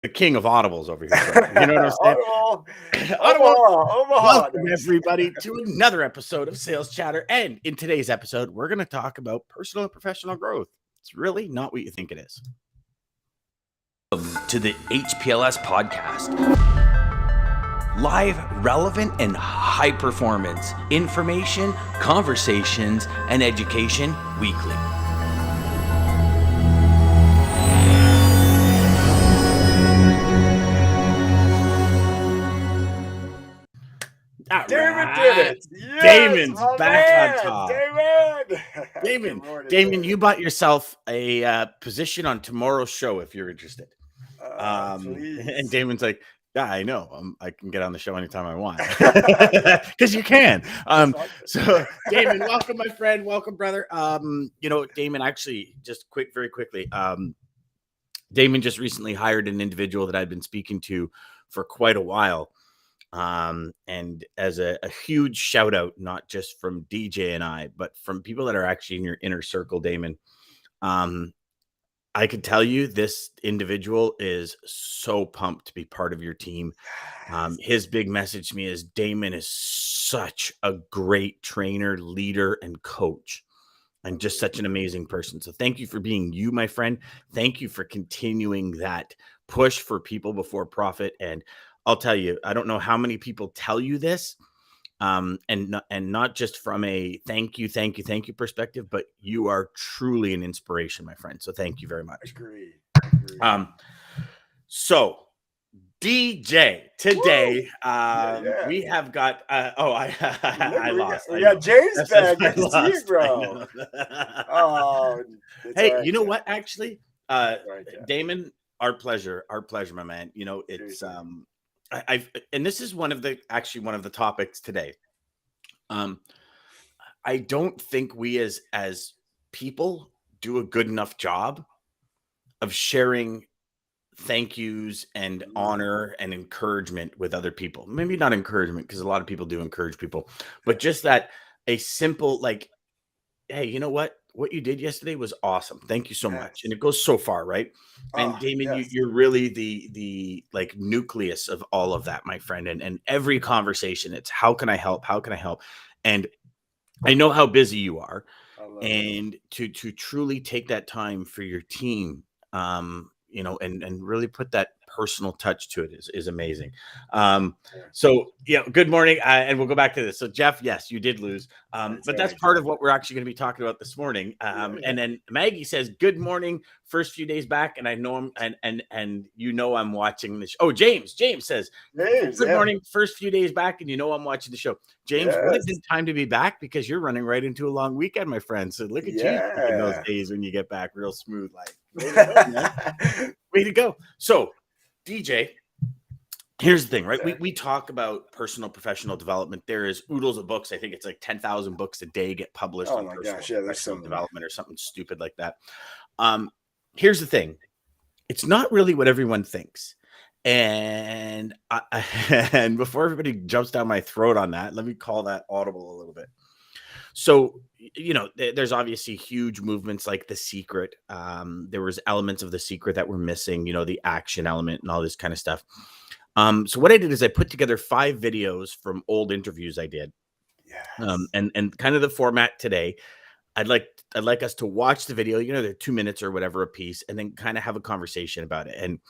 the king of audibles over here. So, you know what I'm saying? Audible. Omaha. Welcome, everybody, to another episode of Sales Chatter. And in today's episode, we're going to talk about personal and professional growth. It's really not what you think it is. To the HPLS podcast. Live, relevant, and high performance information, conversations, and education weekly. David did it. Yes, Damon's back man. on top. David, you bought yourself a position on tomorrow's show if you're interested. And Damon's like, yeah, I know. I can get on the show anytime I want because you can. So Damon, welcome, my friend. Welcome, brother. Damon, actually, just very quickly. Damon just recently hired an individual that I've been speaking to for quite a while. And as a huge shout out, not just from DJ and I, but from people that are actually in your inner circle, Damon. I could tell you this individual is so pumped to be part of your team. His big message to me is Damon is such a great trainer, leader, and coach, and just such an amazing person. So thank you for being you, my friend. Thank you for continuing that push for people before profit. And I'll tell you, I don't know how many people tell you this, and not just from a thank you perspective, but you are truly an inspiration, my friend. So thank you very much. Agreed. So DJ today, we have got. I lost. We got James back. Good to see you, bro. Hey, right, you know what? Actually, Damon, our pleasure, my man. You know, it's and this is one of the topics today. I don't think we as people do a good enough job of sharing thank yous and honor and encouragement with other people. Maybe not encouragement, because a lot of people do encourage people, but just that a simple, like, hey, you know what you did yesterday was awesome. Thank you so much. And it goes so far, right? And Damon, you're really the like nucleus of all of that, my friend. And every conversation, it's how can I help? And I know how busy you are, and to truly take that time for your team, and really put that personal touch to it is amazing. So good morning, and we'll go back to this. So Jeff, yes, you did lose, but that's part of what we're actually going to be talking about this morning. And then Maggie says, good morning, first few days back, and I know I'm and I'm watching the show. Oh, James says, good morning, first few days back, and I'm watching the show. James, what a good time to be back, because you're running right into a long weekend, my friend. So look at you in those days when you get back real smooth, like way to go. So DJ, here's the thing, right? We talk about personal professional development. There is oodles of books. I think it's like 10,000 books a day get published on personal development or something stupid like that. Here's the thing. It's not really what everyone thinks. And and before everybody jumps down my throat on that, let me call that audible a little bit. So, there's obviously huge movements like The Secret. There was elements of The Secret that were missing, the action element and all this kind of stuff. So what I did is I put together 5 videos from old interviews I did. And kind of the format today, I'd like us to watch the video, they're 2 minutes or whatever a piece, and then kind of have a conversation about it. And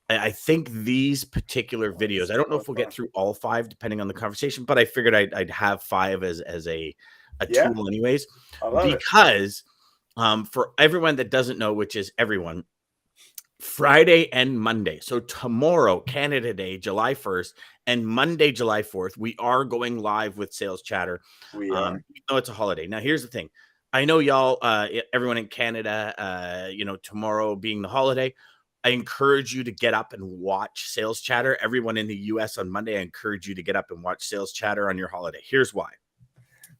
I think these particular videos, I don't know if we'll get through all 5 depending on the conversation, but I figured I'd have 5 as a tool anyways, because for everyone that doesn't know, which is everyone, Friday and Monday, so tomorrow, Canada Day, July 1st, and Monday, July 4th, we are going live with Sales Chatter. We are. Even though it's a holiday. Now, here's the thing. I know y'all, everyone in Canada, tomorrow being the holiday, I encourage you to get up and watch Sales Chatter. Everyone in the US on Monday, I encourage you to get up and watch Sales Chatter on your holiday. Here's why.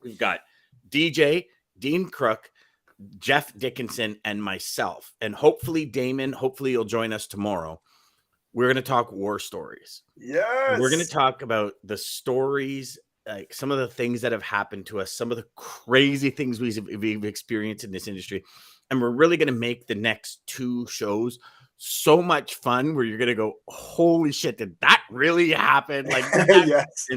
We've got DJ, Dean Crook, Jeff Dickinson, and myself. And hopefully, Damon, you'll join us tomorrow. We're going to talk war stories. Yes. We're going to talk about the stories, like some of the things that have happened to us, some of the crazy things we've experienced in this industry. And we're really going to make the next 2 shows so much fun where you're gonna go, holy shit, did that really happen? Like, yes.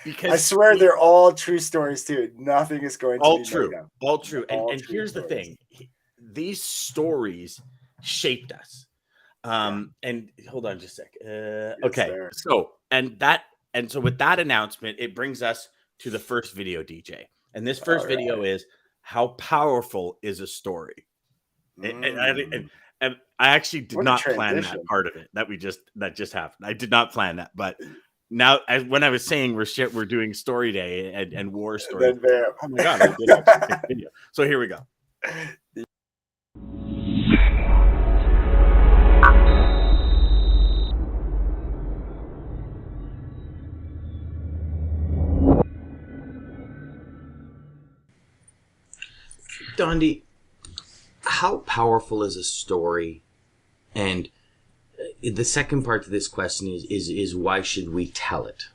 because I swear they're all true stories too. Nothing is going to all be true, made up. all true. All And true here's the stories. thing: these stories shaped us. And hold on just a sec. Okay, so with that announcement, it brings us to the first video, DJ. And this first video is how powerful is a story. And I actually did not plan that part of it that just happened. I did not plan that, but now when I was saying we're doing story day and war stories, oh my god, I did actually pick video. So here we go. Dondi, how powerful is a story? And the second part to this question is why should we tell it?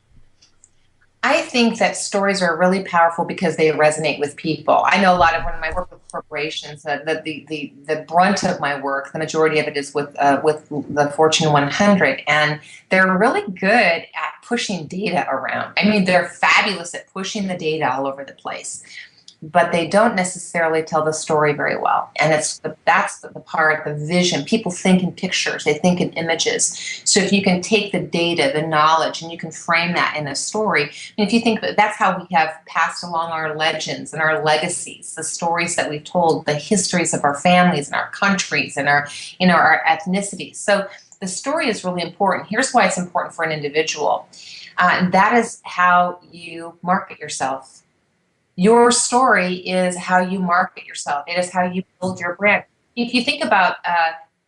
I think that stories are really powerful because they resonate with people. I know a lot of when I work with corporations, the brunt of my work, the majority of it is with the Fortune 100, and they're really good at pushing data around. I mean, they're fabulous at pushing the data all over the place, but they don't necessarily tell the story very well. And that's the part, the vision. People think in pictures, they think in images. So if you can take the data, the knowledge, and you can frame that in a story, and if you think that's how we have passed along our legends and our legacies, the stories that we've told, the histories of our families and our countries and our ethnicities. So the story is really important. Here's why it's important for an individual. That is how you market yourself. Your story is how you market yourself. It is how you build your brand. If you think about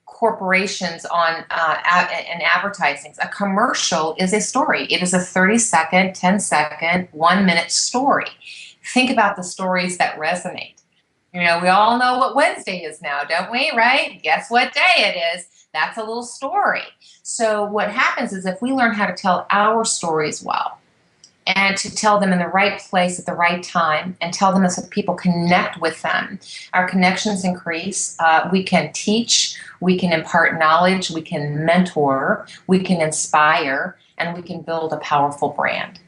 corporations and advertising, a commercial is a story. It is a 30-second, 10-second, 1-minute story. Think about the stories that resonate. We all know what Wednesday is now, don't we? Right? Guess what day it is? That's a little story. So what happens is if we learn how to tell our stories well, and to tell them in the right place at the right time, and tell them so that people connect with them, our connections increase. We can teach, we can impart knowledge, we can mentor, we can inspire, and we can build a powerful brand.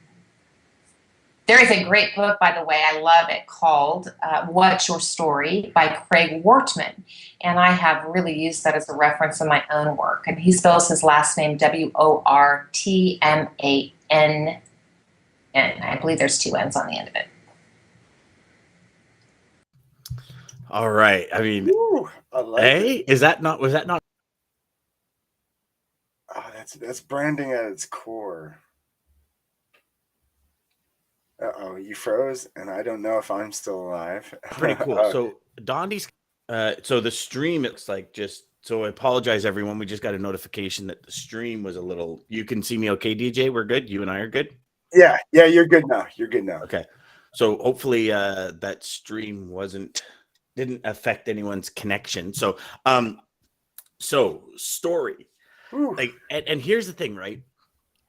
There is a great book, by the way, I love it, called What's Your Story by Craig Wortman. And I have really used that as a reference in my own work. And he spells his last name Wortman. And I believe there's 2 N's on the end of it. All right. I mean, I like it. was that not? Oh, that's branding at its core. Uh-oh, you froze, and I don't know if I'm still alive. Pretty cool. So Dondi's, so the stream, it's like so I apologize, everyone. We just got a notification that the stream was a little. You can see me, okay, DJ? We're good. You and I are good. Yeah, you're good now. You're good now. Okay. So hopefully that stream didn't affect anyone's connection. So so story. Ooh. Like and here's the thing, right?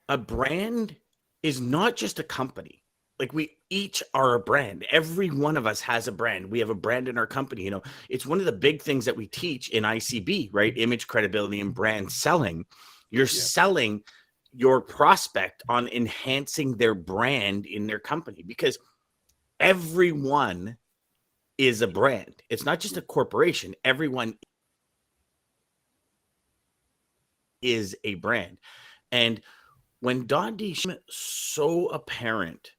A brand is not just a company. Like we each are a brand. Every one of us has a brand. We have a brand in our company. It's one of the big things that we teach in ICB, right? Image, credibility, and brand selling. You're selling your prospect on enhancing their brand in their company, because everyone is a brand. It's not just a corporation. Everyone is a brand. And when Dondi, so apparent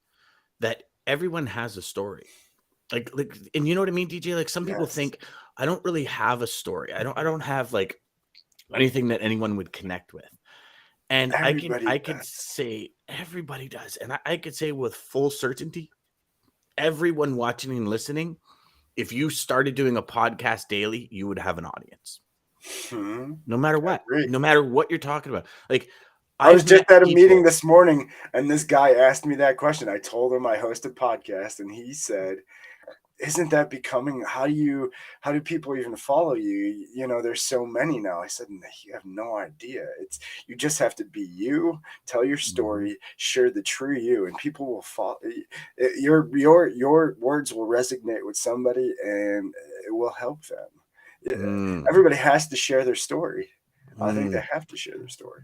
that everyone has a story, like, and you know what I mean, DJ? Like some people think I don't really have a story. I don't have like anything that anyone would connect with. And I could say everybody does. And I could say with full certainty, everyone watching and listening, if you started doing a podcast daily, you would have an audience. No matter what. No matter what you're talking about. Like I was just at a meeting this morning, and this guy asked me that question. I told him I host a podcast, and he said, isn't that becoming, how do people even follow you? There's so many now. I said, you have no idea. You just have to be you, tell your story, share the true you, and people will follow. Your words will resonate with somebody, and it will help them. Everybody has to share their story. I think they have to share their story.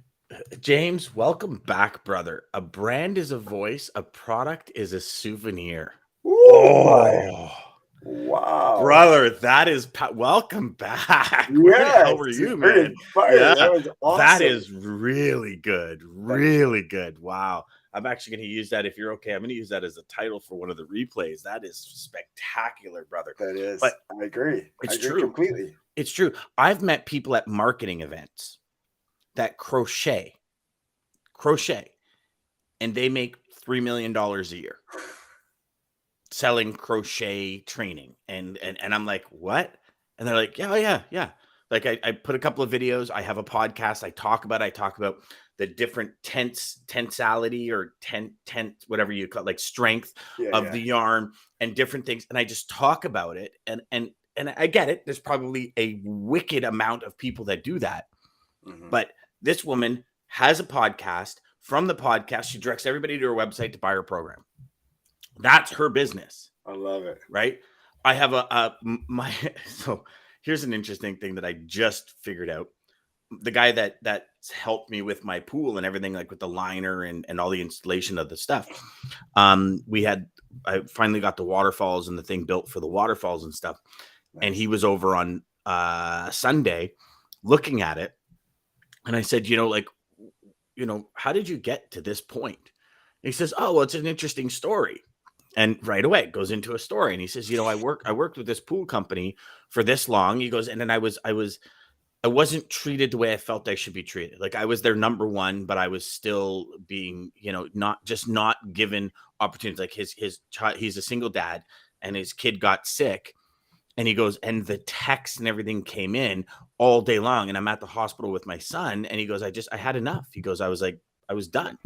James, welcome back, brother. A brand is a voice, a product is a souvenir. Oh, wow, brother, that is welcome back. Yeah, Where the hell were you, man? Yeah, that was awesome. That is really good. Really good. Wow. I'm actually going to use that. If you're okay, I'm going to use that as a title for one of the replays. That is spectacular, brother. That is. But I agree. It's I agree true. Completely. It's true. I've met people at marketing events that crochet, and they make $3 million a year selling crochet training. And I'm like, what? And they're like, yeah. Like I put a couple of videos. I have a podcast. I talk about the different tensality or tent, whatever you call it, like strength of the yarn and different things. And I just talk about it. And I get it. There's probably a wicked amount of people that do that. Mm-hmm. But this woman has a podcast. From the podcast, she directs everybody to her website to buy her program. That's her business. I love it. Right? I have so here's an interesting thing that I just figured out. The guy that's helped me with my pool and everything, like with the liner and all the installation of the stuff. I finally got the waterfalls and the thing built for the waterfalls and stuff. Nice. And he was over on Sunday looking at it. And I said, how did you get to this point? And he says, oh, well, it's an interesting story. And right away it goes into a story. And he says, I worked with this pool company for this long. He goes, and then I wasn't treated the way I felt I should be treated. Like I was their number one, but I was still being, not given opportunities. Like his child, he's a single dad and his kid got sick. And he goes, and the text and everything came in all day long. And I'm at the hospital with my son. And he goes, I had enough. He goes, I was done.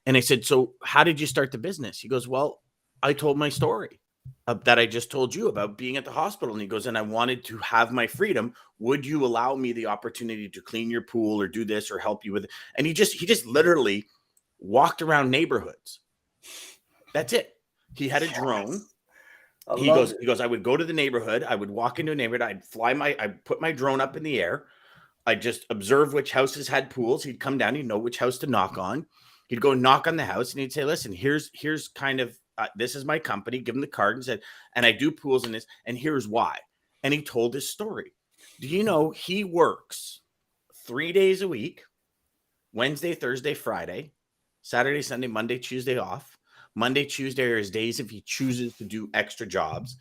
And I said, so how did you start the business? He goes, well, I told my story that I just told you about being at the hospital. And he goes, and I wanted to have my freedom. Would you allow me the opportunity to clean your pool or do this or help you with it? And he just literally walked around neighborhoods. That's it. He had a drone. He goes, I would go to the neighborhood. I would walk into a neighborhood. I'd put my drone up in the air. I'd just observe which houses had pools. He'd come down. He'd know which house to knock on. He'd go knock on the house and he'd say, listen, here's kind of, this is my company. Give him the card and said, and I do pools in this. And here's why. And he told his story. Do you know he works 3 days a week, Wednesday, Thursday, Friday, Saturday, Sunday, Monday, Tuesday off. Monday, Tuesday are his days if he chooses to do extra jobs.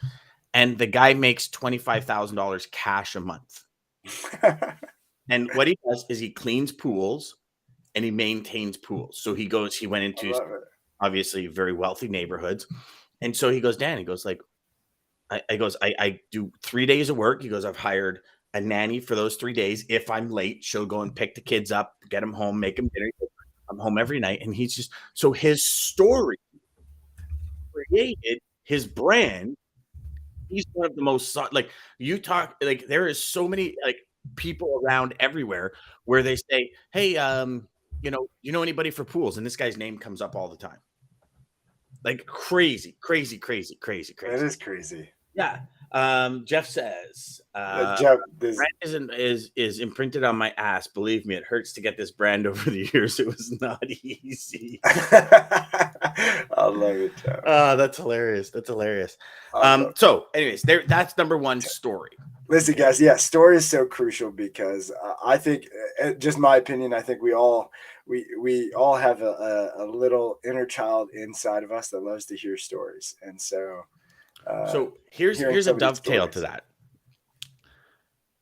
And the guy makes $25,000 cash a month. And what he does is he cleans pools and he maintains pools. So he went into obviously very wealthy neighborhoods. And so he goes, Dan, he goes like, I do 3 days of work. He goes, I've hired a nanny for those 3 days. If I'm late, she'll go and pick the kids up, get them home, make them dinner. I'm home every night. And he's just, so his story created his brand. He's one of the most, like you talk, like there is so many like people around everywhere where they say, hey, you know anybody for pools? And this guy's name comes up all the time. Like crazy. That is crazy. Yeah. Jeff says, Jeff, brand is imprinted on my ass. Believe me, it hurts to get this brand over the years. It was not easy. I love it, Jeff. That's hilarious. So anyways, that's number one story. Listen, guys, story is so crucial because I think, just my opinion, I think we all have a little inner child inside of us that loves to hear stories. And so here's a dovetail to that.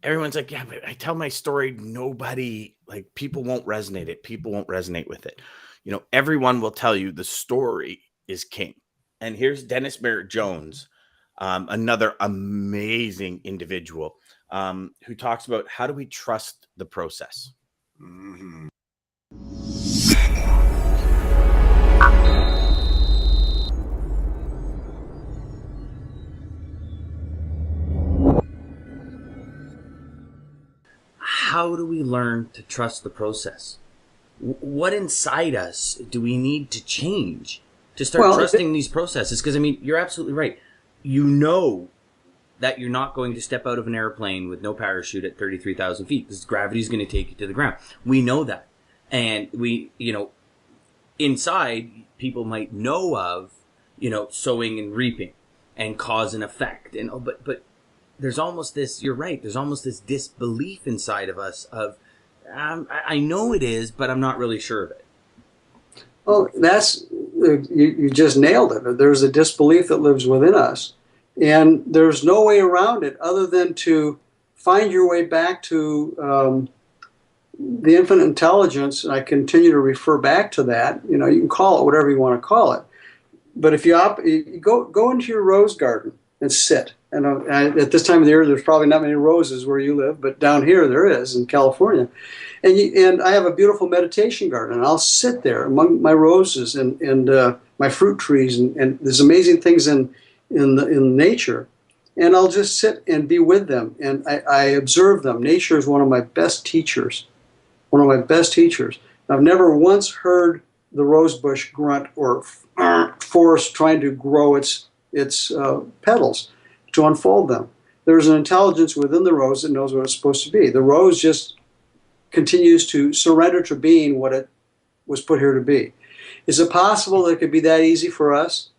Everyone's like, yeah, but I tell my story. Nobody, like, people won't resonate it. People won't resonate with it. Everyone will tell you the story is king. And here's Dennis Merritt Jones, another amazing individual who talks about how do we trust the process. Mm-hmm. How do we learn to trust the process? What inside us do we need to change to start trusting these processes? Because, I mean, you're absolutely right. that you're not going to step out of an airplane with no parachute at 33,000 feet because gravity is going to take you to the ground. We know that. And we, inside, people might know of, sowing and reaping and cause and effect. And but there's almost this, you're right, there's almost this disbelief inside of us of, I know it is, but I'm not really sure of it. Well, you just nailed it. There's a disbelief that lives within us. And there's no way around it other than to find your way back to the infinite intelligence. And I continue to refer back to that. You can call it whatever you want to call it. But if you go into your rose garden and sit. And at this time of the year, there's probably not many roses where you live, but down here there is in California. And I have a beautiful meditation garden, and I'll sit there among my roses and my fruit trees, and there's amazing things in nature, and I'll just sit and be with them, and I observe them. Nature is one of my best teachers. I've never once heard the rosebush grunt or forest trying to grow its petals to unfold them. There's an intelligence within the rose that knows what it's supposed to be. The rose just continues to surrender to being what it was put here to be. Is it possible that it could be that easy for us?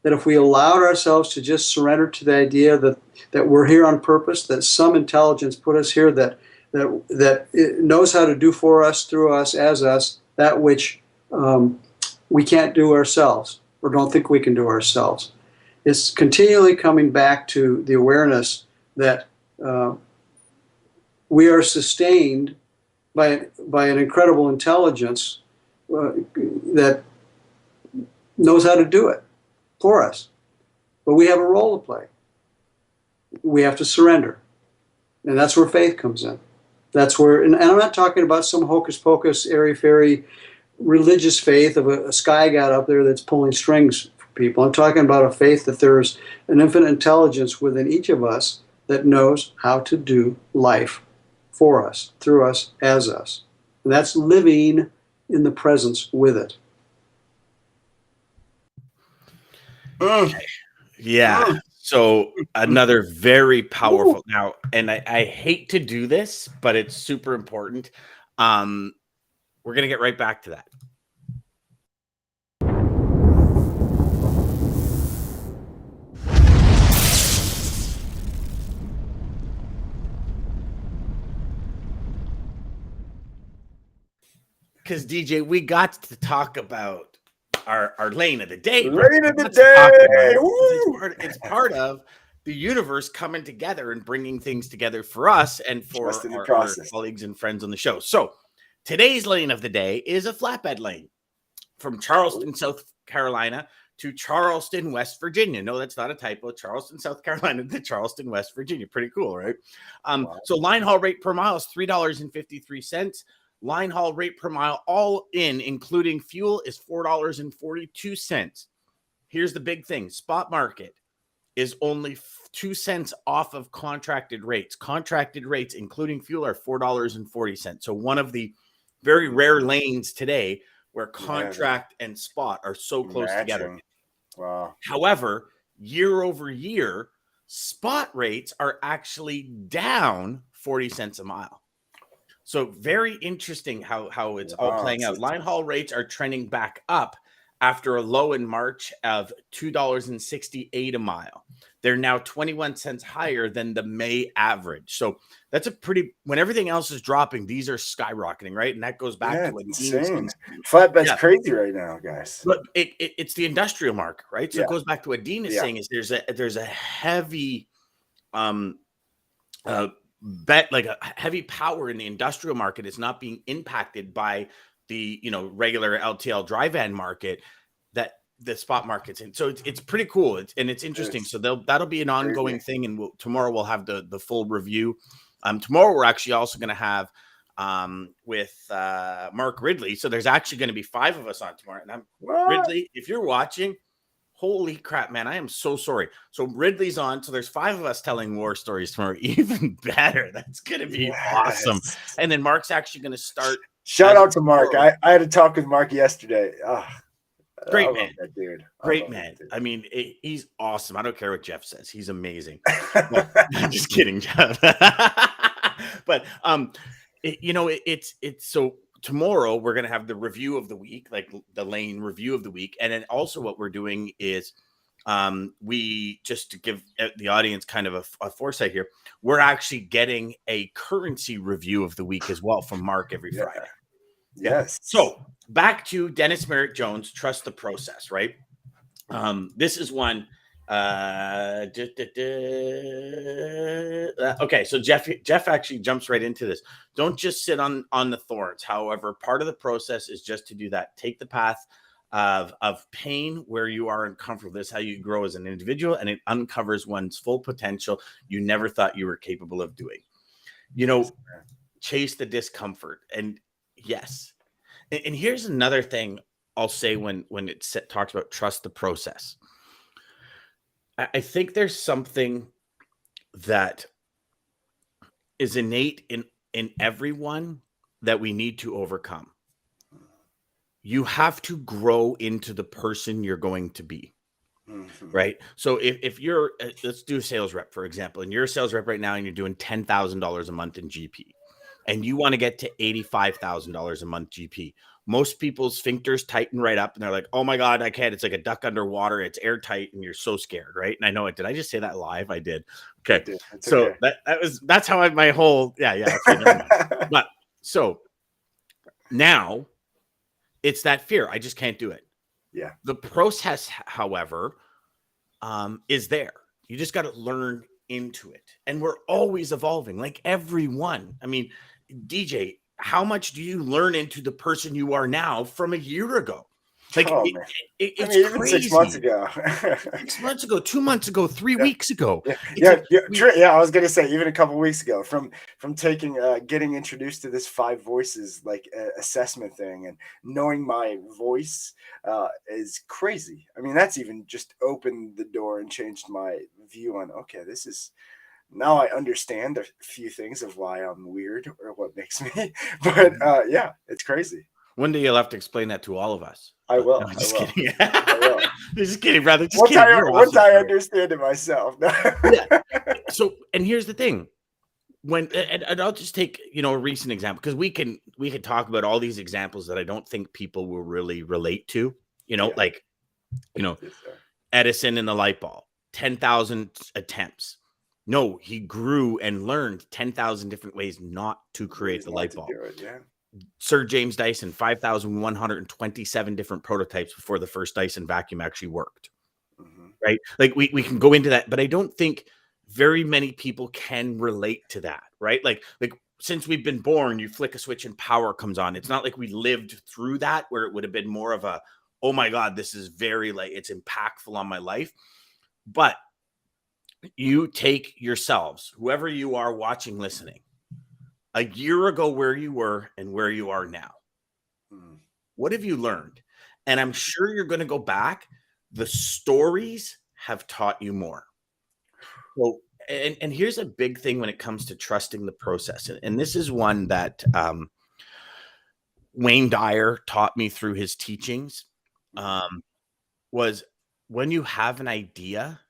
That if we allowed ourselves to just surrender to the idea that we're here on purpose, that some intelligence put us here that it knows how to do for us, through us, as us, that which we can't do ourselves or don't think we can do ourselves. It's continually coming back to the awareness that we are sustained by an incredible intelligence that knows how to do it for us. But we have a role to play. We have to surrender. And that's where faith comes in. That's where, and I'm not talking about some hocus pocus, airy-fairy religious faith of a sky god up there that's pulling strings for people. I'm talking about a faith that there's an infinite intelligence within each of us that knows how to do life for us, through us, as us. And that's living in the presence with it. Yeah. So another very powerful now, and I hate to do this, but it's super important. We're going to get right back to that. Because DJ, we got to talk about our lane of the day. Lane of the day. It's part of the universe coming together and bringing things together for us and for our colleagues and friends on the show. So today's lane of the day is a flatbed lane from Charleston, South Carolina to Charleston, West Virginia. No, that's not a typo. Charleston, South Carolina to Charleston, West Virginia. Pretty cool, right? So line haul rate per mile is $3.53. Line haul rate per mile, all in, including fuel, is $4.42. Here's the big thing. Spot market is only 2 cents off of contracted rates. Contracted rates, including fuel, are $4.40. So one of the very rare lanes today where contract and spot are so close together. Wow. However, year over year, spot rates are actually down 40 cents a mile. So very interesting how it's all playing out. Line haul rates are trending back up after a low in March of $2.68 a mile. They're now 21 cents higher than the May average. So that's a pretty, when everything else is dropping, these are skyrocketing, right? And that goes back to what insane. Flatbed's crazy right now, guys. But it's the industrial market, right? So it goes back to what Dean is saying is there's a heavy heavy power in the industrial market is not being impacted by the regular LTL dry van market that the spot market's in. So it's pretty cool. It's interesting. So that'll be an ongoing thing. And tomorrow we'll have the full review. Tomorrow we're actually also going to have with Mark Ridley. So there's actually going to be 5 of us on tomorrow. And Ridley, if you're watching, holy crap, man, I am so sorry. So Ridley's on. So there's 5 of us telling war stories tomorrow. Even better. That's going to be awesome. And then Mark's actually going to start. Shout out to Mark. I had a talk with Mark yesterday. Great I man. love that dude. Great man. I mean, he's awesome. I don't care what Jeff says. He's amazing. But, I'm just kidding, Jeff. But it's so tomorrow we're gonna have the review of the week, like the Lane review of the week, and then also what we're doing is we just to give the audience kind of a foresight here, we're actually getting a currency review of the week as well from Mark every Friday. Yes. So back to Dennis Merrick Jones, trust the process, right? This is one. Okay, so Jeff actually jumps right into this. Don't just sit on the thorns. However, part of the process is just to do that. Take the path of pain where you are uncomfortable. This is how you grow as an individual, and it uncovers one's full potential you never thought you were capable of doing. Chase the discomfort. And yes. And here's another thing I'll say when it talks about trust the process. I think there's something that is innate in everyone that we need to overcome. You have to grow into the person you're going to be. Mm-hmm. Right. So if you're, let's do a sales rep, for example, and you're a sales rep right now and you're doing $10,000 a month in GP and you want to get to $85,000 a month GP. Most people's sphincters tighten right up and they're like, oh my God, I can't. It's like a duck underwater. It's airtight and you're so scared. Right. And I know it. Did I just say that live? I did. Okay. So okay. That's how my whole, yeah. Okay, but so now it's that fear. I just can't do it. Yeah. The process, however, is there. You just got to learn into it. And we're always evolving, like everyone. I mean, DJ, how much do you learn into the person you are now from a year ago? Like, it's even crazy. 6 months ago. 6 months ago, 2 months ago, 3 weeks ago. Yeah. I was gonna say even a couple weeks ago, from taking getting introduced to this 5 voices like assessment thing and knowing my voice is crazy. I mean, that's even just opened the door and changed my view on this is. Now I understand a few things of why I'm weird or what makes me, but yeah, it's crazy. One day you'll have to explain that to all of us. I will. No, just kidding. I will. Just kidding, brother. Just once kidding. Once I understand it myself. Yeah. So, and here's the thing. And I'll just take a recent example because we can talk about all these examples that I don't think people will really relate to. Edison and the light bulb, 10,000 attempts. No, he grew and learned 10,000 different ways not to create the light bulb. Sir James Dyson, 5,127 different prototypes before the first Dyson vacuum actually worked. Mm-hmm. Right? Like we can go into that, but I don't think very many people can relate to that, right? Like since we've been born, you flick a switch and power comes on. It's not like we lived through that where it would have been more of a, oh my God, this is very it's impactful on my life. But you take yourselves, whoever you are watching, listening, a year ago where you were and where you are now. What have you learned? And I'm sure you're going to go back. The stories have taught you more. So, and here's a big thing when it comes to trusting the process. And this is one that Wayne Dyer taught me through his teachings, was when you have an idea,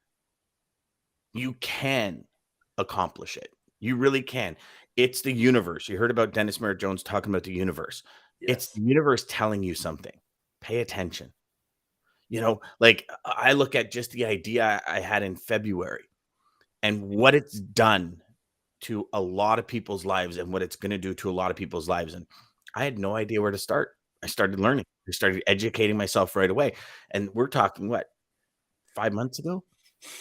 you can accomplish it. You really can. It's the universe. You heard about Dennis Merritt Jones talking about the universe. Yes. It's the universe telling you something. Pay attention. I look at just the idea I had in February and what it's done to a lot of people's lives and what it's going to do to a lot of people's lives. And I had no idea where to start. I started learning. I started educating myself right away. And we're talking 5 months ago?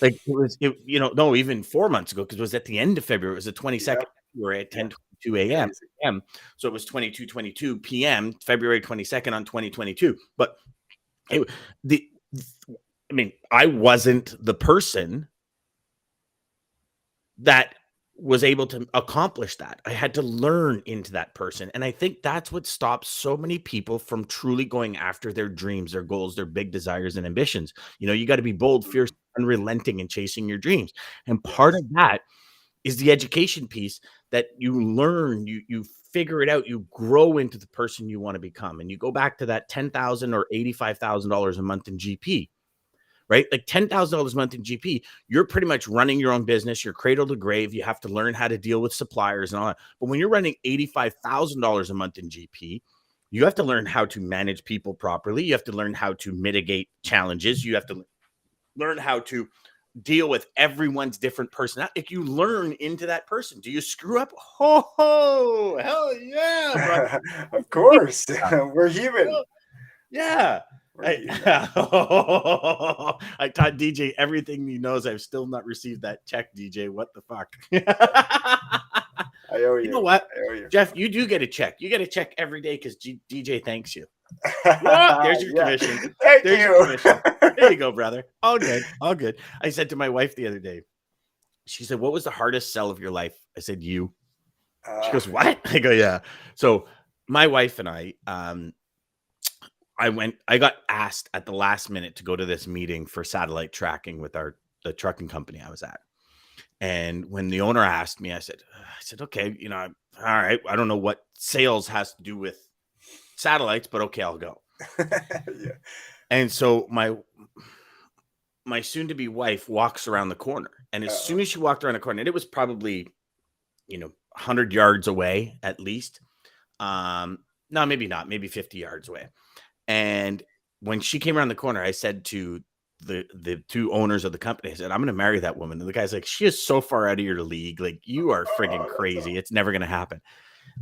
No, even 4 months ago, because it was at the end of February. It was the 22nd February at 10:22 a.m. So it was 22:22 p.m. February 22nd on 2022. But I wasn't the person that was able to accomplish that. I had to learn into that person. And I think that's what stops so many people from truly going after their dreams, their goals, their big desires and ambitions. You got to be bold, fierce, unrelenting, and chasing your dreams. And part of that is the education piece that you learn, you figure it out, you grow into the person you want to become. And you go back to that $10,000 or $85,000 a month in GP, right? Like $10,000 a month in GP, you're pretty much running your own business. You're cradle to grave. You have to learn how to deal with suppliers and all that. But when you're running $85,000 a month in GP, you have to learn how to manage people properly. You have to learn how to mitigate challenges. You have to learn how to deal with everyone's different personality. If you learn into that person, do you screw up? Ho, hell yeah, bro. Of course. We're human. Yeah. We're human. I taught DJ everything he knows. I've still not received that check, DJ. What the fuck? I owe you. You know what, I owe you. Jeff? You do get a check. You get a check every day because DJ thanks you. Well, there's your commission. Thank There's you. your commission. There you go, brother. All good. All good. I said to my wife the other day, she said, "What was the hardest sell of your life?" I said, "You." She goes, "What?" I go, "Yeah." So my wife and I got asked at the last minute to go to this meeting for satellite tracking with the trucking company I was at. And when the owner asked me, I said, "Okay, all right. I don't know what sales has to do with satellites, but okay, I'll go." Yeah. And so my soon-to-be wife walks around the corner, and as soon as she walked around the corner, and it was probably 100 yards away at least. No, maybe not, maybe 50 yards away. And when she came around the corner, I said to the two owners of the company, I said, "I'm going to marry that woman." And the guy's like, "She is so far out of your league. Like, you are friggin' crazy. It's never going to happen."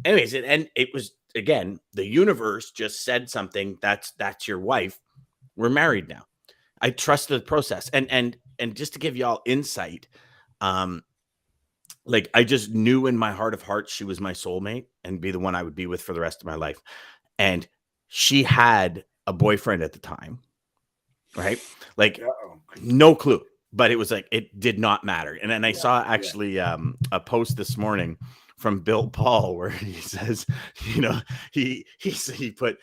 Anyways, and it was, again, the universe just said something. That's your wife. We're married now. I trusted the process. And just to give y'all insight, like, I just knew in my heart of hearts she was my soulmate and be the one I would be with for the rest of my life. And she had a boyfriend at the time, right? Like, no clue, but it was like, it did not matter. And then I saw actually a post this morning from Bill Paul where he says, he put,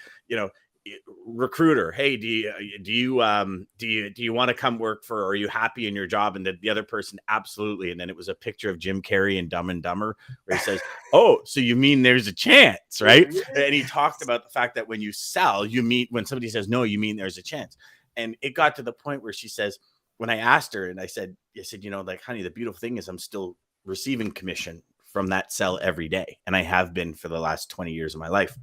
recruiter, "Hey, do you want to come work for, are you happy in your job?" And the other person, "Absolutely." And then it was a picture of Jim Carrey and Dumb and Dumber where he says, "Oh, so you mean there's a chance," right? And he talked about the fact that when you sell, when somebody says no, you mean there's a chance. And it got to the point where she says, when I asked her, and I said, like, "Honey, the beautiful thing is I'm still receiving commission from that sell every day, and I have been for the last 20 years of my life."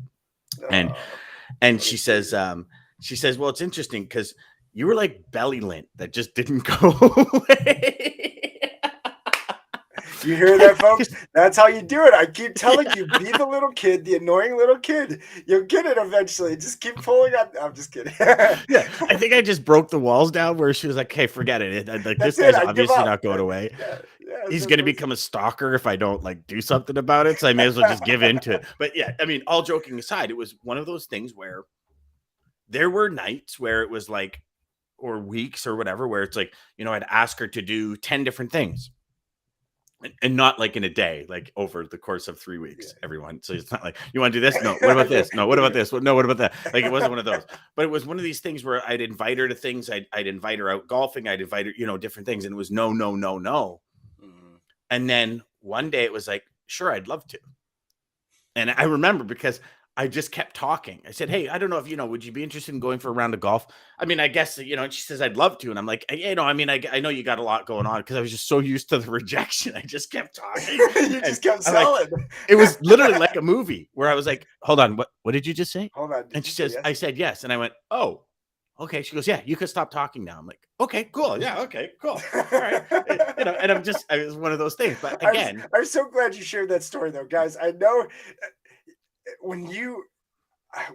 And she says, "Well, it's interesting because you were like belly lint that just didn't go away." You hear that, folks? That's how you do it. I keep telling you, be the little kid, the annoying little kid. You'll get it eventually. Just keep pulling on. I'm just kidding. Yeah, I think I just broke the walls down where she was like, "Hey, forget it. This guy's obviously not going away. He's going to become a stalker if I don't do something about it. So I may as well just give into it." But yeah, I mean, all joking aside, it was one of those things where there were nights where it was like, or weeks or whatever, where it's like, I'd ask her to do 10 different things. And not like in a day, like over the course of 3 weeks, everyone. So it's not like, "You want to do this? No. What about this? No. What about this? No. What about that?" Like, it wasn't one of those. But it was one of these things where I'd invite her to things. I'd invite her out golfing. I'd invite her, different things. And it was no, no, no, no. Mm-hmm. And then one day it was like, "Sure, I'd love to." And I remember because I just kept talking. I said, "Hey, I don't know if, would you be interested in going for a round of golf?" I mean, I guess, and she says, "I'd love to." And I'm like, I mean, I know you got a lot going on, because I was just so used to the rejection. I just kept talking. You just kept selling. It was literally like a movie where I was like, "Hold on, what did you just say?" Hold on. And she says, yes? I said, "Yes." And I went, "Oh, okay." She goes, "Yeah, you could stop talking now." I'm like, "Okay, cool. Yeah. Okay, cool. All right." And it was one of those things. But again, I'm so glad you shared that story though, guys. I know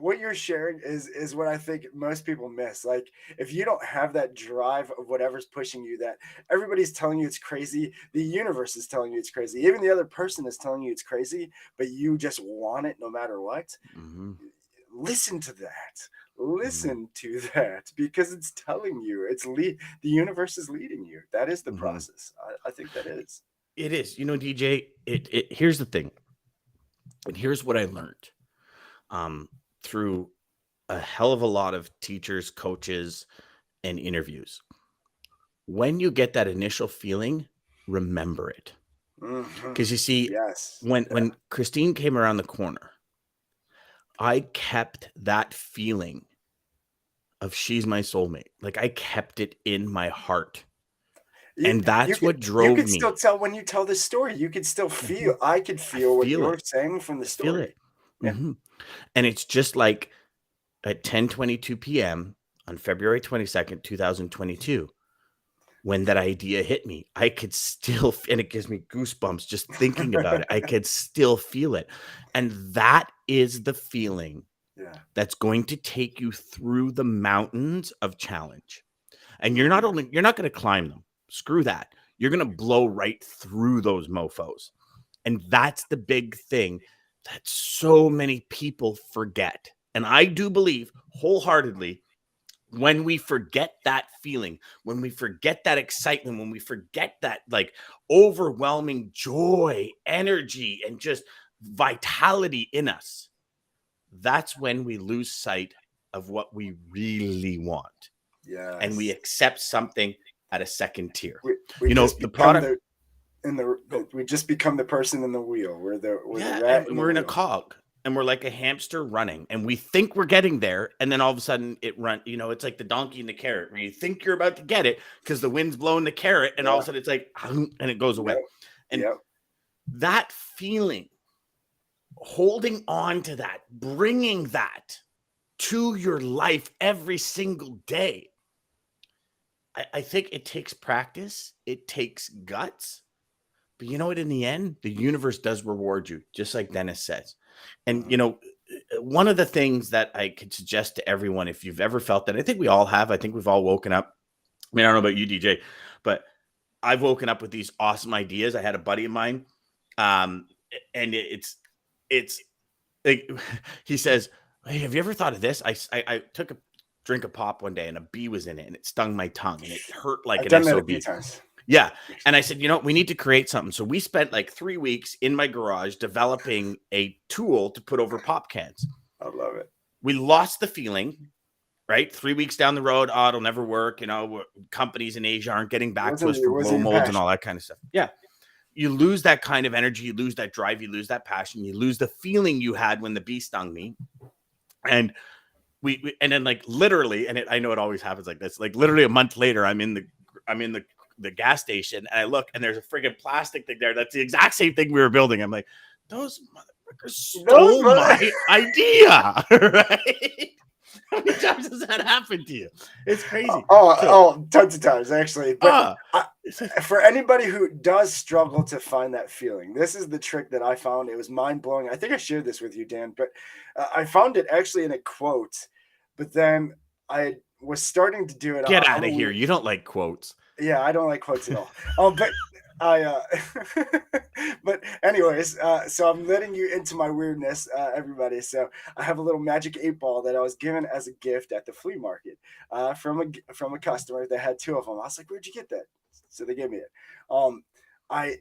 what you're sharing is what I think most people miss. Like, if you don't have that drive of whatever's pushing you, that everybody's telling you it's crazy, the universe is telling you it's crazy, even the other person is telling you it's crazy, but you just want it no matter what. Mm-hmm. Listen to that, because it's telling you, the universe is leading you. That is the process. I think that is. It is. DJ, here's the thing. And here's what I learned through a hell of a lot of teachers, coaches, and interviews. When you get that initial feeling, remember it. Because you see, yes, when Christine came around the corner, I kept that feeling of she's my soulmate. Like I kept it in my heart. And that's what drove you could me. still tell when you tell this story, you could still feel, I could feel what you're saying from the story. Feel it. Mm-hmm. And it's just like at 10:22 p.m. on February 22nd, 2022, when that idea hit me, I could still, and it gives me goosebumps just thinking about it. I could still feel it. And that is the feeling that's going to take you through the mountains of challenge. And you're not going to climb them. Screw that. You're going to blow right through those mofos. And that's the big thing that so many people forget. And I do believe wholeheartedly, when we forget that feeling, when we forget that excitement, when we forget that like overwhelming joy, energy, and just vitality in us, that's when we lose sight of what we really want. Yeah. And we accept something at a second tier. We you know, the product we just become the person in the wheel. We're the rat and we're in a cog, and we're like a hamster running, and we think we're getting there, and then all of a sudden it run. You know, it's like the donkey and the carrot, where you think you're about to get it because the wind's blowing the carrot, and all of a sudden it's like, and it goes away. And that feeling, holding on to that, bringing that to your life every single day. I think it takes practice. It takes guts. But you know what? In the end, the universe does reward you, just like Dennis says. And, you know, one of the things that I could suggest to everyone, if you've ever felt that, I think we all have. I think we've all woken up. I mean, I don't know about you, DJ, but I've woken up with these awesome ideas. I had a buddy of mine, and it's like, he says, "Hey, have you ever thought of this? I took a drink of pop one day and a bee was in it and it stung my tongue and it hurt like an SOB." Yeah. And I said, you know, we need to create something. So we spent like 3 weeks in my garage developing a tool to put over pop cans. I love it. We lost the feeling, right? 3 weeks down the road, oh, it'll never work. You know, companies in Asia aren't getting back to us for blow molds and all that kind of stuff. Yeah. You lose that kind of energy. You lose that drive. You lose that passion. You lose the feeling you had when the bee stung me. And and then like literally, and I know it always happens like this, like literally a month later, I'm in the gas station and I look and there's a friggin' plastic thing there. That's the exact same thing we were building. I'm like, those motherfuckers stole my idea, right? How many times has that happened to you? It's crazy. Tons of times actually. But for anybody who does struggle to find that feeling, this is the trick that I found. It was mind blowing. I think I shared this with you, Dan, but I found it actually in a quote. But then I was starting to do it. Get out of here! You don't like quotes. Yeah, I don't like quotes at all. But but anyways, so I'm letting you into my weirdness, everybody. So I have a little magic 8-ball that I was given as a gift at the flea market from a customer that had 2 of them. I was like, "Where'd you get that?" So they gave me it. I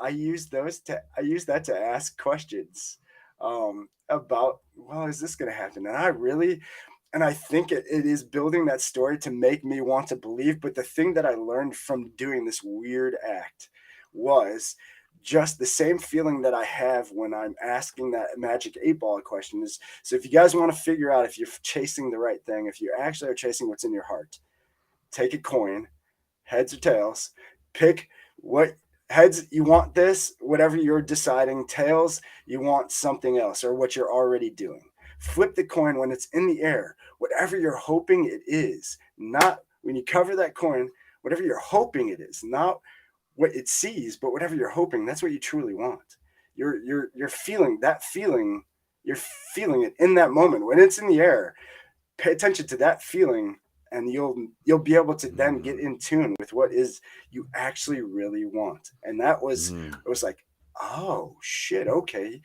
used that to ask questions about, well, is this going to happen? And I think it is building that story to make me want to believe. But the thing that I learned from doing this weird act was just the same feeling that I have when I'm asking that magic 8-ball question. Is so if you guys want to figure out if you're chasing the right thing, if you actually are chasing what's in your heart, take a coin, heads or tails, pick what heads you want this, whatever you're deciding, tails you want something else or what you're already doing. Flip the coin when it's in the air, whatever you're hoping it is, not when you cover that coin, whatever you're hoping it is, not what it sees, but whatever you're hoping, that's what you truly want. You're feeling that feeling, you're feeling it in that moment. When it's in the air, pay attention to that feeling and you'll be able to then get in tune with what is you actually really want. And that was, it was like, oh shit, okay.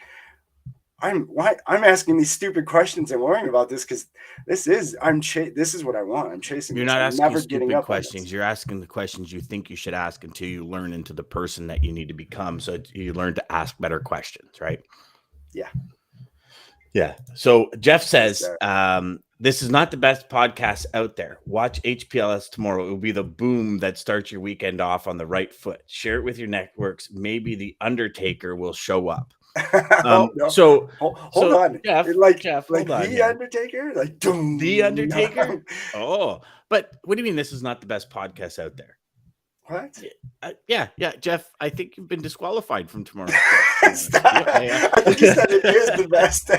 I'm asking these stupid questions and worrying about this because this is what I want. I'm chasing. You're not asking stupid questions. You're asking the questions you think you should ask until you learn into the person that you need to become. So you learn to ask better questions, right? Yeah. Yeah. So Jeff says, this is not the best podcast out there. Watch HPLS tomorrow. It will be the boom that starts your weekend off on the right foot. Share it with your networks. Maybe the Undertaker will show up. No. So hold on. Jeff, hold on, the Undertaker? Like the Undertaker? Oh, but what do you mean this is not the best podcast out there? What? Yeah, Jeff, I think you've been disqualified from tomorrow. Stop. I think you said it is the best.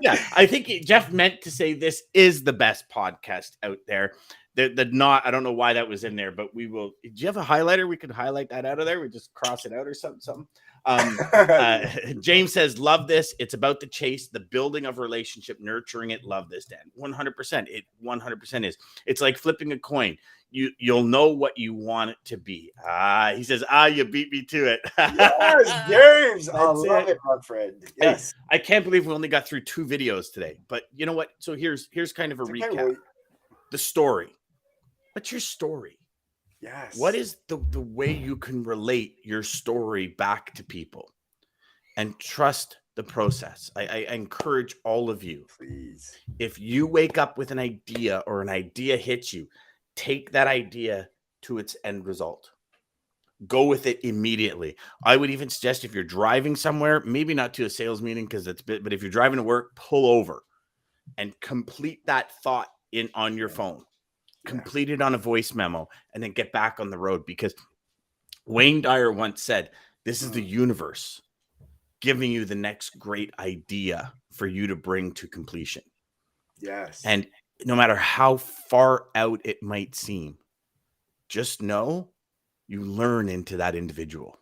Yeah, I think Jeff meant to say this is the best podcast out there. The not, I don't know why that was in there, but we will. Do you have a highlighter? We could highlight that out of there. We just cross it out or something. James says, love this. It's about the chase, the building of relationship, nurturing it. Love this, Dan. 100%. It 100% is. It's like flipping a coin. You'll know what you want it to be. He says, you beat me to it. Yes, James. I love it, my friend. Yes. I can't believe we only got through 2 videos today. But you know what? So here's kind of a recap. The story. What's your story? Yes. What is the way you can relate your story back to people and trust the process? I encourage all of you. Please. If you wake up with an idea or an idea hits you, take that idea to its end result. Go with it immediately. I would even suggest if you're driving somewhere, maybe not to a sales meeting because but if you're driving to work, pull over and complete that thought on your phone. Complete it on a voice memo and then get back on the road, because Wayne Dyer once said, this is the universe giving you the next great idea for you to bring to completion. Yes. And no matter how far out it might seem, just know you learn into that individual.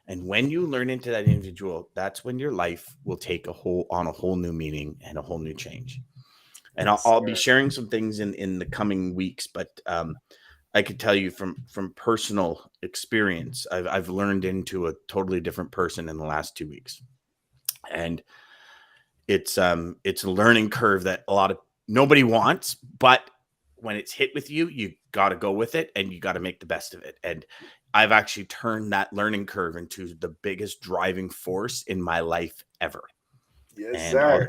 And when you learn into that individual, that's when your life will take on a whole new meaning and a whole new change. And I'll be sharing some things in the coming weeks, but I could tell you from personal experience, I've learned into a totally different person in the last 2 weeks, and it's a learning curve that nobody wants, but when it's hit with you, you got to go with it and you got to make the best of it. And I've actually turned that learning curve into the biggest driving force in my life ever. Yes, and sir.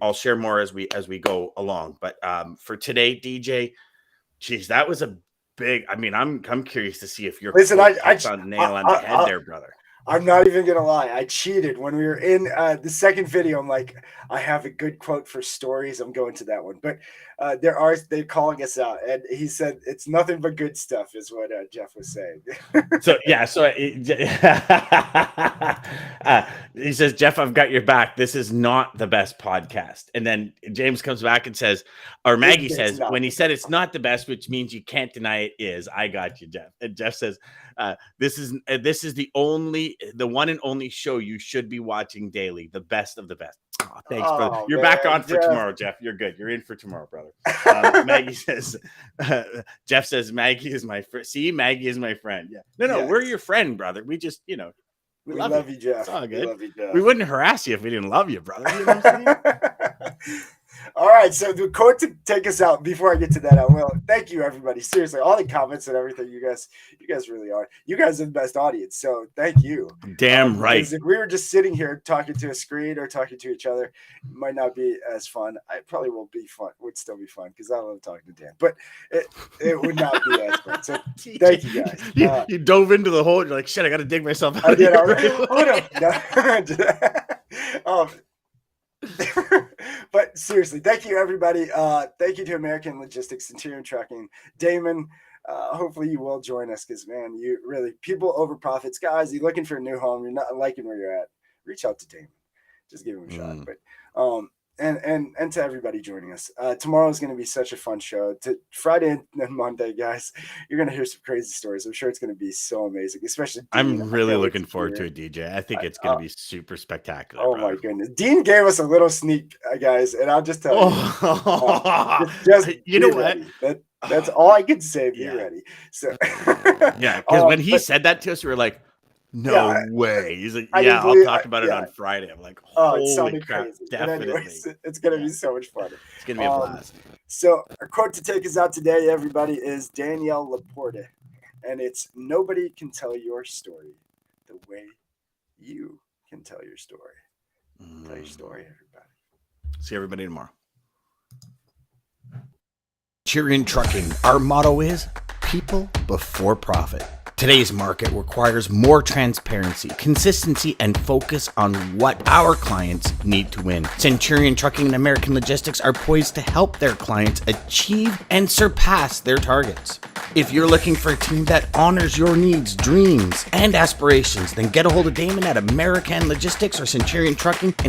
I'll share more as we go along. But for today, DJ, geez, that was a big. I mean, I'm curious to see if you're on nail on the head there, brother. I'm not even gonna lie. I cheated when we were in the second video. I'm like, I have a good quote for stories. I'm going to that one, but they're calling us out, and he said it's nothing but good stuff, is what Jeff was saying. He says, Jeff, I've got your back. This is not the best podcast. And then James comes back and says, or Maggie says, when he said it's not the best, which means you can't deny it is. I got you, Jeff. And Jeff says, this is the one and only show you should be watching daily. The best of the best. Oh, thanks, brother. You're back on for tomorrow, Jeff. You're good. You're in for tomorrow, brother. Maggie says, Jeff says, Maggie is my friend. See, Maggie is my friend. Yeah. No, yes. We're your friend, brother. We just, we love you, Jeff. It's all good. We love you, Jeff. We wouldn't harass you if we didn't love you, brother. You know what I'm saying? All right, so the quote to take us out before I get to that, well, thank you, everybody. Seriously, all the comments and everything, you guys really are. You guys are the best audience, so thank you. Damn right. If we were just sitting here talking to a screen or talking to each other, it might not be as fun. It probably will be fun. Would still be fun because I love talking to Dan, but it would not be as fun. So thank you guys. You dove into the hole. You're like, shit, I got to dig myself out. I did already. But seriously, thank you, everybody. Thank you to American Logistics, Centurion Trucking, Daman. Hopefully you will join us, because man, you really, people over profits, guys. You're looking for a new home, you're not liking where you're at, reach out to Daman. Just give him a shot. But and to everybody joining us, tomorrow is going to be such a fun show. Friday and Monday, guys, you're going to hear some crazy stories. I'm sure it's going to be so amazing, especially Dean. I'm really looking forward to it, DJ. I think it's going to be super spectacular. Oh, brother. My goodness. Dean gave us a little sneak, guys, and I'll just tell you. Just you know ready. What? That's all I can say. Be ready. So yeah, because when he said that to us, we were like, no way. He's like, I'll talk about it on Friday. I'm like, holy crap, crazy. Definitely. Anyways, it's going to be so much fun. It's going to be a blast. So our quote to take us out today, everybody, is Danielle Laporte. And it's, nobody can tell your story the way you can tell your story. Tell your story, everybody. See everybody tomorrow. Centurion Trucking. Our motto is people before profit. Today's market requires more transparency, consistency, and focus on what our clients need to win. Centurion Trucking and American Logistics are poised to help their clients achieve and surpass their targets. If you're looking for a team that honors your needs, dreams, and aspirations, then get a hold of Daman at American Logistics or Centurion Trucking and